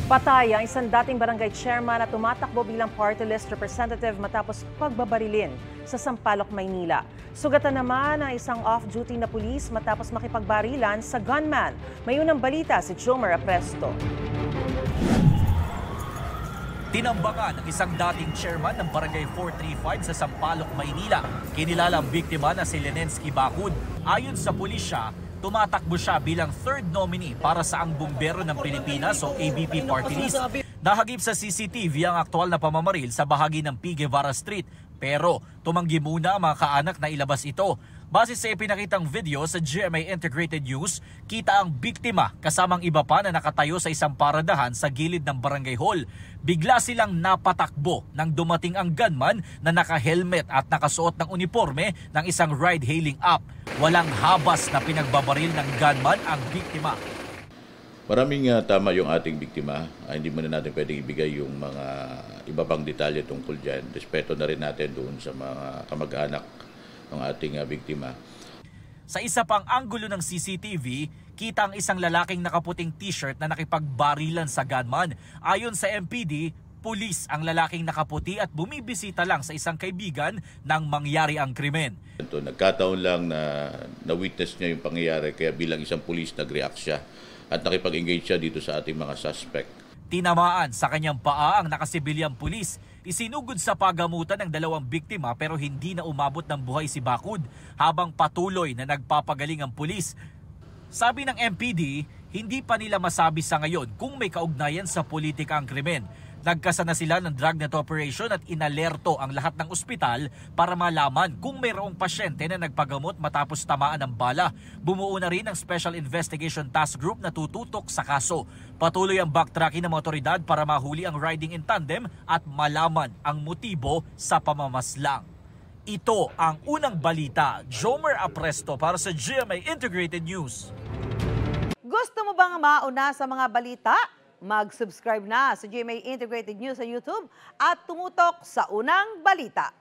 Patay ang isang dating barangay chairman na tumatakbo bilang party list representative matapos pagbabarilin sa Sampaloc, Maynila. Sugatan naman ang isang off-duty na pulis matapos makipagbarilan sa gunman. May unang balita si Jomer Apresto. Tinambangan ng isang dating chairman ng Barangay 435 sa Sampaloc, Maynila. Kinilala ang biktima na si Lenensky Bacud. Ayon sa pulisya, tumatakbo siya bilang third nominee para sa Ang Bumbero ng Pilipinas o ABP Party List. Nahagip sa CCTV ang aktual na pamamaril sa bahagi ng P. Guevara Street. Pero tumanggi muna ang mga kaanak na ilabas ito. Base sa ipinakitang video sa GMA Integrated News, kita ang biktima kasamang iba pa na nakatayo sa isang paradahan sa gilid ng barangay hall. Bigla silang napatakbo nang dumating ang gunman na naka-helmet at nakasuot ng uniforme ng isang ride-hailing app. Walang habas na pinagbabaril ng gunman ang biktima. Maraming tama yung ating biktima. Hindi muna natin pwedeng ibigay yung mga iba pang detalye tungkol dyan. Respeto na rin natin doon sa mga kamag-anak ng ating biktima. Sa isa pang anggulo ng CCTV, kita ang isang lalaking nakaputing t-shirt na nakipagbarilan sa gunman. Ayon sa MPD, pulis ang lalaking nakaputi at bumibisita lang sa isang kaibigan nang mangyari ang krimen. Nagkataon lang na witness niya yung pangyayari kaya bilang isang pulis nag-react siya at nakipag-engage siya dito sa ating mga suspect. Tinamaan sa kanyang paa ang nakasibilyang pulis. Isinugod sa pagamutan ng dalawang biktima pero hindi na umabot ng buhay si Bacud habang patuloy na nagpapagaling ang pulis. Sabi ng MPD, hindi pa nila masabi sa ngayon kung may kaugnayan sa politika ang krimen. Nagkasa na sila ng dragnet operation at inalerto ang lahat ng ospital para malaman kung mayroong pasyente na nagpagamot matapos tamaan ng bala. Bumuo na rin ang Special Investigation Task Group na tututok sa kaso. Patuloy ang backtracking ng mga otoridad para mahuli ang riding in tandem at malaman ang motibo sa pamamaslang. Ito ang unang balita. Jomer Apresto para sa GMA Integrated News. Gusto mo bang mauna sa mga balita? Mag-subscribe na sa GMA Integrated News sa YouTube at tumutok sa unang balita.